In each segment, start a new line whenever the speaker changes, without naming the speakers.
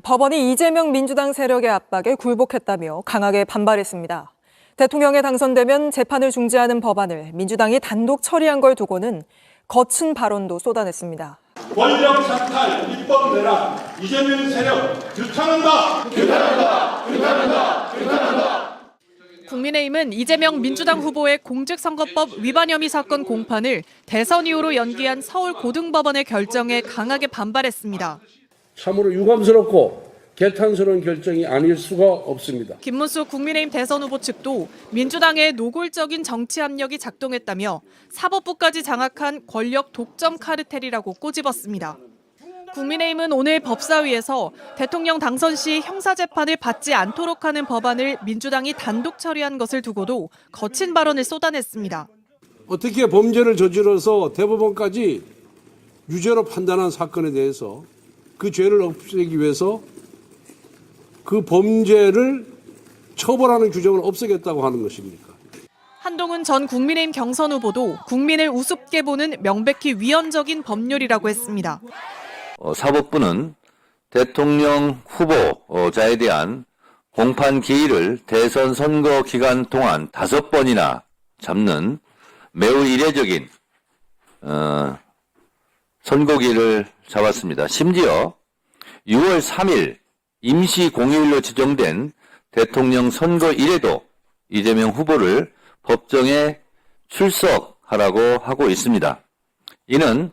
법원이 이재명 민주당 세력의 압박에 굴복했다며 강하게 반발했습니다. 대통령에 당선되면 재판을 중지하는 법안을 민주당이 단독 처리한 걸 두고는 거친 발언도 쏟아냈습니다.
권력 상탈, 입법 내란, 이재명 세력 규탄한다! 규탄한다! 규탄한다! 규탄한다!
국민의힘은 이재명 민주당 후보의 공직선거법 위반 혐의 사건 공판을 대선 이후로 연기한 서울고등법원의 결정에 강하게 반발했습니다.
참으로 유감스럽고 개탄스러운 결정이 아닐 수가 없습니다.
김문수 국민의힘 대선 후보 측도 민주당의 노골적인 정치 압력이 작동했다며 사법부까지 장악한 권력 독점 카르텔이라고 꼬집었습니다. 국민의힘은 오늘 법사위에서 대통령 당선 시 형사재판을 받지 않도록 하는 법안을 민주당이 단독 처리한 것을 두고도 거친 발언을 쏟아냈습니다.
어떻게 범죄를 저질러서 대법원까지 유죄로 판단한 사건에 대해서 그 죄를 없애기 위해서 그 범죄를 처벌하는 규정을 없애겠다고 하는 것입니까?
한동훈 전 국민의힘 경선 후보도 국민을 우습게 보는 명백히 위헌적인 법률이라고 했습니다.
사법부는 대통령 후보자에 대한 공판 기일을 대선 선거 기간 동안 5번이나 잡는 매우 이례적인 선거기일을 잡았습니다. 심지어 6월 3일 임시 공휴일로 지정된 대통령 선거일에도 이재명 후보를 법정에 출석하라고 하고 있습니다. 이는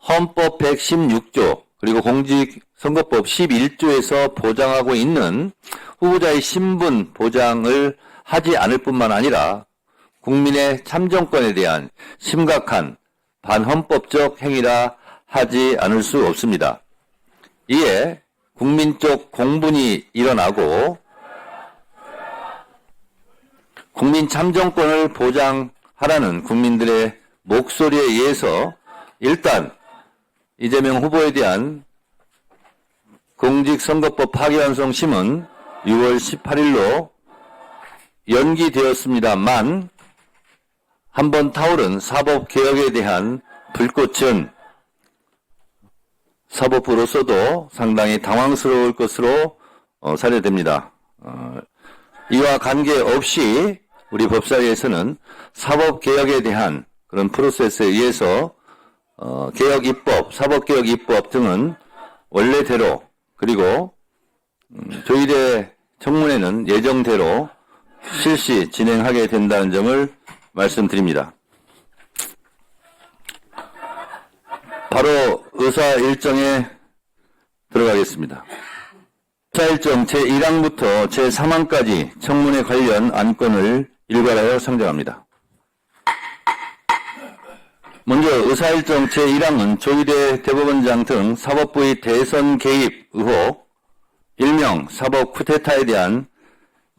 헌법 116조 그리고 공직선거법 11조에서 보장하고 있는 후보자의 신분 보장을 하지 않을 뿐만 아니라 국민의 참정권에 대한 심각한 반헌법적 행위라 하지 않을 수 없습니다. 이에 국민적 공분이 일어나고 국민 참정권을 보장하라는 국민들의 목소리에 의해서 일단 이재명 후보에 대한 공직선거법 파기환송 심은 6월 18일로 연기되었습니다만 한번 타오른 사법개혁에 대한 불꽃은 사법부로서도 상당히 당황스러울 것으로 사료됩니다. 이와 관계없이 우리 법사위에서는 사법개혁에 대한 그런 프로세스에 의해서 개혁 입법, 사법개혁 입법 등은 원래대로 그리고 조희대 청문회는 예정대로 실시 진행하게 된다는 점을 말씀드립니다. 바로 의사 일정에 들어가겠습니다. 의사 일정 제1항부터 제3항까지 청문회 관련 안건을 일괄하여 상정합니다. 먼저 의사일정 제1항은 조희대 대법원장 등 사법부의 대선 개입 의혹, 일명 사법 쿠데타에 대한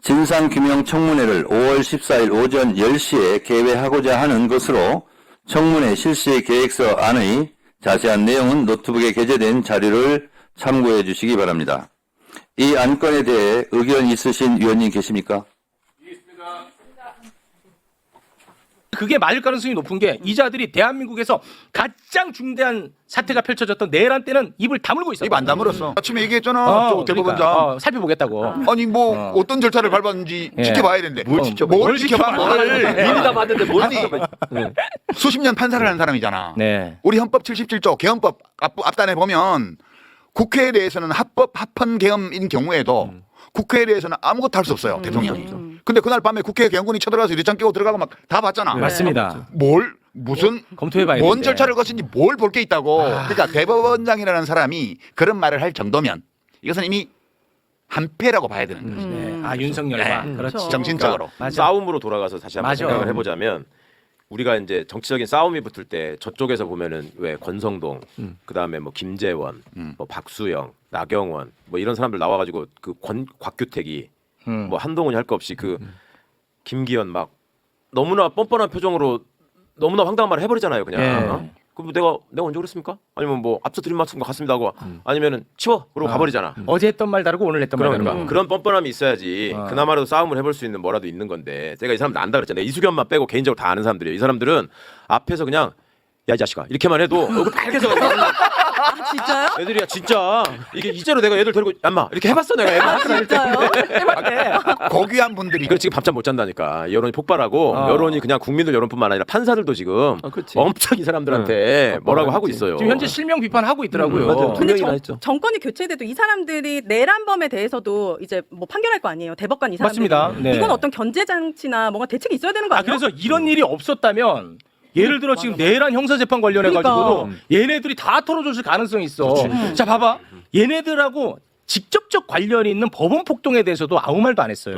진상규명 청문회를 5월 14일 오전 10시에 개회하고자 하는 것으로 청문회 실시 계획서 안의 자세한 내용은 노트북에 게재된 자료를 참고해 주시기 바랍니다. 이 안건에 대해 의견 있으신 위원님 계십니까?
그게 맞을 가능성이 높은 게 이자들이 대한민국에서 가장 중대한 사태가 펼쳐졌던 내란 때는 입을 다물고 있어요.
입 안 다물었어. 아침에 얘기했잖아. 대법원장.
그러니까, 살펴보겠다고.
아니 뭐 어떤 절차를 밟았는지
예.
지켜봐야 되는데. 뭘 지켜봐?
이미 다 봤는데 뭘
아니 수십 년 판사를 하는 사람이잖아.
네.
우리 헌법 77조 개헌법 앞단에 보면 국회에 대해서는 합헌 개헌인 경우에도 국회에 대해서는 아무것도 할 수 없어요. 대통령이. 근데 그날 밤에 국회 개헌군이 쳐들어가서 유리창 끼고 들어가고 막 다 봤잖아.
맞습니다.
무슨
검토해봐야
뭔
되는데.
절차를 거친지 뭘 볼 게 있다고. 그러니까 대법원장이라는 사람이 그런 말을 할 정도면 이것은 이미 한패라고 봐야 되는 거지.
네. 아 윤석열과 그렇지.
정신적으로.
맞아.
싸움으로 돌아가서 다시 한번
맞아.
생각을 해보자면 우리가 이제 정치적인 싸움이 붙을 때 저쪽에서 보면은 왜 권성동, 그 다음에 뭐 김재원, 뭐 박수영, 나경원 뭐 이런 사람들 나와가지고 그 곽규택이 뭐 한동훈이 할 거 없이 그 김기현 막 너무나 뻔뻔한 표정으로 너무나 황당한 말을 해버리잖아요, 그냥.
네.
그럼 내가 언제 그랬습니까? 아니면 뭐 앞서 드린 말씀 같습니다 하고 아니면은 치워 그러고 가버리잖아.
어제 했던 말 다르고 오늘 했던 말
그러니까
다르고.
그런 뻔뻔함이 있어야지 그나마라도 싸움을 해볼 수 있는 뭐라도 있는 건데 제가 이 사람들 안다 그랬잖아요. 이수겸만 빼고 개인적으로 다 아는 사람들이에요. 이 사람들은 앞에서 그냥 야 이 자식아 이렇게만 해도 얼굴 빨개져
진짜요?
애들이야 진짜 이게 이제로 내가 애들 데리고 얌마 이렇게 해봤어 내가 애들
진짜요?
고귀한 분들이
그래 지금 밤잠 못 잔다니까. 여론이 폭발하고 여론이 그냥 국민들 여론뿐만 아니라 판사들도 지금 엄청 이 사람들한테 뭐라고 하고 있어요.
지금 현재 실명 비판하고 있더라고요.
맞아요. 두
근데
명이나 했죠.
정권이 교체돼도 이 사람들이 내란범에 대해서도 이제 뭐 판결할 거 아니에요. 대법관 이 사람들.
맞습니다. 네.
이건 어떤 견제 장치나 뭔가 대책이 있어야 되는 거 아니에요?
그래서 이런 일이 없었다면 예를 들어 지금 내란 형사재판 관련해 가지고도 얘네들이 다 털어줬을 가능성이 있어. 자 봐봐. 얘네들하고 직접적 관련이 있는 법원 폭동에 대해서도 아무 말도 안 했어요.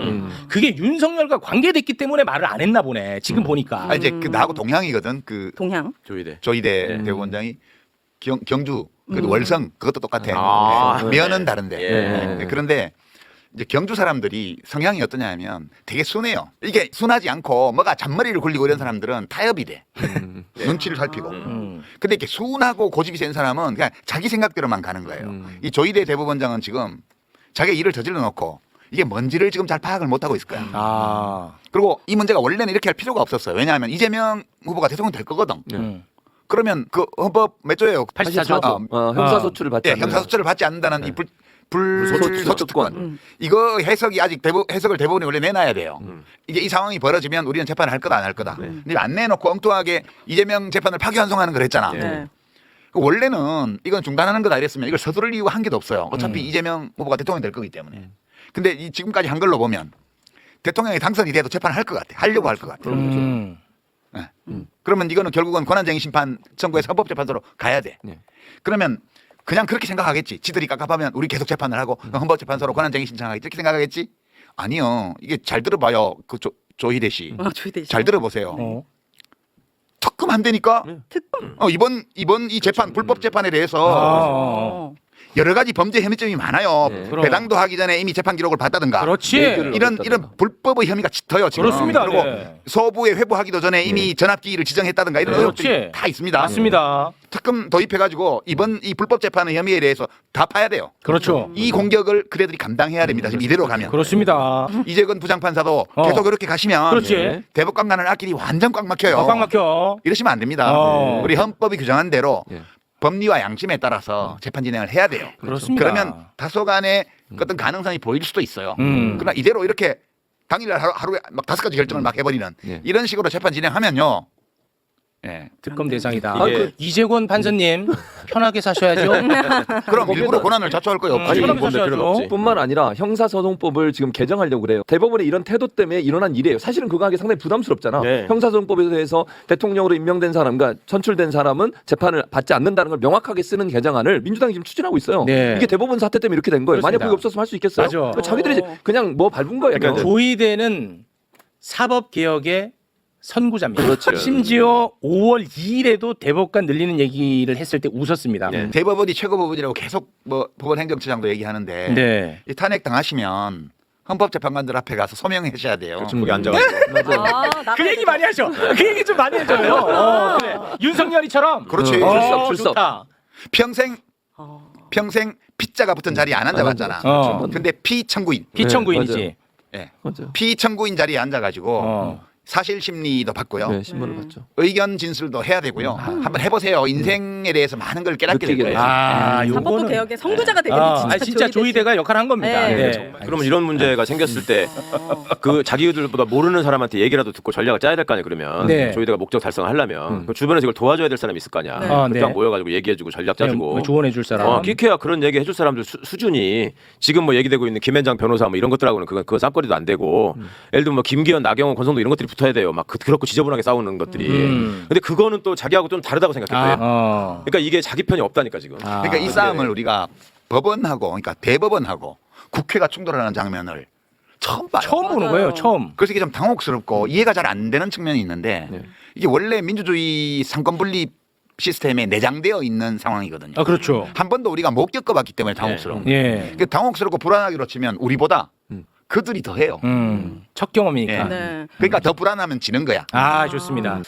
그게 윤석열과 관계됐기 때문에 말을 안 했나 보네. 지금 보니까.
이제 그 나하고 동향이거든. 그
동향.
조이대.
조이대 대법원장이 경주 그 월성 그것도 똑같아.
아.
네. 면은 다른데.
예.
네. 그런데 이제 경주 사람들이 성향이 어떠냐면 되게 순해요. 이게 순하지 않고 뭐가 잔머리를 굴리고 이런 사람들은 타협이 돼. 눈치를 살피고. 근데 이렇게 순하고 고집이 센 사람은 그냥 자기 생각대로만 가는 거예요. 이 조이대 대법원장은 지금 자기 일을 저질러 놓고 이게 뭔지를 지금 잘 파악을 못 하고 있을 거야.
아.
그리고 이 문제가 원래는 이렇게 할 필요가 없었어요. 왜냐하면 이재명 후보가 대통령 될 거거든. 그러면 그 헌법 몇 조예요?
84조.
형사소출을 받지
예,
않는
형사소출을 받지 않는다는 이 불소추권. 이거 해석이 아직 해석을 대법원이 원래 내놔야 돼요. 이게 이 상황이 벌어지면 우리는 재판을 할 거다 안 할 거다. 근데 안 내놓고 엉뚱하게 이재명 재판을 파기환송하는 걸 했잖아.
네.
원래는 이건 중단하는 거다 이랬으면 이걸 서두를 이유가 한 개도 없어요. 어차피 이재명 후보가 대통령이 될 거기 때문에. 근데 이 지금까지 한 걸로 보면 대통령이 당선이 돼도 재판을 할 것 같아. 하려고 할 것 같아. 네. 그러면 이거는 결국은 권한쟁의 심판 청구해서 헌법재판소로 가야 돼. 그러면 그냥 그렇게 생각하겠지. 지들이 깝깝하면 우리 계속 재판을 하고 헌법재판소로 권한쟁의 신청하겠지. 이렇게 생각하겠지? 아니요. 이게 잘 들어봐요. 그 조희대 씨.
조이대 씨.
잘 들어보세요. 특검 안 되니까
특검.
이번 이 재판 불법 재판에 대해서 여러 가지 범죄 혐의점이 많아요. 배당도 하기 전에 이미 재판 기록을 봤다든가.
그렇지.
이런 불법의 혐의가 짙어요 지금.
그렇습니다.
그리고
네.
서부에 회부하기도 전에 이미 전압기일을 지정했다든가 이런 의혹들이
그렇지.
다 있습니다.
맞습니다.
특검 도입해가지고 이번 이 불법 재판의 혐의에 대해서 다 파야 돼요.
그렇죠.
이 공격을 그대들이 감당해야 됩니다. 지금 이대로 가면.
그렇습니다.
이재근 부장판사도 계속 이렇게 가시면
그렇지.
대법관 가는 앞길이 완전 꽉 막혀요.
꽉 막혀.
이러시면 안 됩니다. 우리 헌법이 규정한 대로 법리와 양심에 따라서 재판 진행을 해야 돼요.
그렇습니다.
그러면 다소간의 어떤 가능성이 보일 수도 있어요. 그러나 이대로 이렇게 당일날 하루에 막 5가지 결정을 막 해버리는 이런 식으로 재판 진행하면요. 예.
특검 대상이다.
이게-
이재권 판사님 편하게 사셔야죠.
그럼 일부러 고난을 자초할 거예요. 없지.
아니,
이건
편하게
필요는
사셔야죠.
없지.
뿐만 아니라 형사소송법을 지금 개정하려고 그래요. 대법원의 이런 태도 때문에 일어난 일이에요. 사실은 그거 하기 상당히 부담스럽잖아.
네.
형사소송법에 대해서 대통령으로 임명된 사람, 그러니까 선출된 사람은 재판을 받지 않는다는 걸 명확하게 쓰는 개정안을 민주당이 지금 추진하고 있어요.
네.
이게 대법원 사태 때문에 이렇게 된 거예요. 만약
그렇습니다.
그게 없었으면 할 수 있겠어요?
맞아.
그러니까 자기들이 그냥 뭐 밟은 거예요.
그러니까 조희대는 사법개혁의 선구자입니다.
그렇죠.
심지어 5월 2일에도 대법관 늘리는 얘기를 했을 때 웃었습니다.
네.
대법원이 최고법원이라고 계속 뭐 법원행정처장도 얘기하는데
네.
이 탄핵 당하시면 헌법재판관들 앞에 가서 소명하셔야 돼요.
거기 앉아가지고.
그 얘기 많이 하죠. 그 얘기 좀 많이 해줘요. 그래. 윤석열이처럼.
그렇지.
출석.
좋다.
평생 피자가 붙은 자리에 안 앉아봤잖아. 근데 피청구인.
피청구인이지.
예.
맞아요.
피청구인 자리에 앉아가지고 사실 심리도 받고요.
네, 신문을 봤죠.
의견 진술도 해야 되고요. 한번 해보세요. 인생에 대해서 많은 걸 깨닫게 될
느끼게
거예요.
사법부
요거는-
개혁의 선구자가 되겠네.
진짜 조희대가 역할을 한 겁니다.
네.
네.
그러면 이런 문제가 생겼을 때 그 자기들보다 모르는 사람한테 얘기라도 듣고 전략을 짜야 될 거 아니에요. 그러면
네.
조이대가 목적 달성을 하려면 그 주변에서 이걸 도와줘야 될 사람이 있을 거 아니야.
네.
그때
네.
모여가지고 얘기해주고 전략 짜주고.
조언해줄 사람.
기케야 그런 얘기 해줄 사람들 수준이 지금 뭐 얘기되고 있는 김현장 변호사 뭐 이런 것들하고는 그거 쌈거리도 안 되고 예를 들면 뭐 김기현, 나경원, 권성동 이런 것들이 붙어야 돼요. 막 그렇고 지저분하게 싸우는 것들이. 근데 그거는 또 자기하고 좀 다르다고 생각했대요. 그러니까 이게 자기 편이 없다니까 지금.
그러니까 이 싸움을 우리가 법원하고 그러니까 대법원하고 국회가 충돌하는 장면을 처음 봐요.
처음 보는 거예요. 처음.
그래서 이게 좀 당혹스럽고 이해가 잘 안 되는 측면이 있는데 이게 원래 민주주의 상권 분립 시스템에 내장되어 있는 상황이거든요.
아, 그렇죠.
한 번도 우리가 못 겪어봤기 때문에 당혹스러운 거예요.
예.
그 당혹스럽고 불안하기로 치면 우리보다 그들이 더 해요.
첫 경험이니까.
예.
네.
그러니까 더 불안하면 지는 거야.
아, 좋습니다.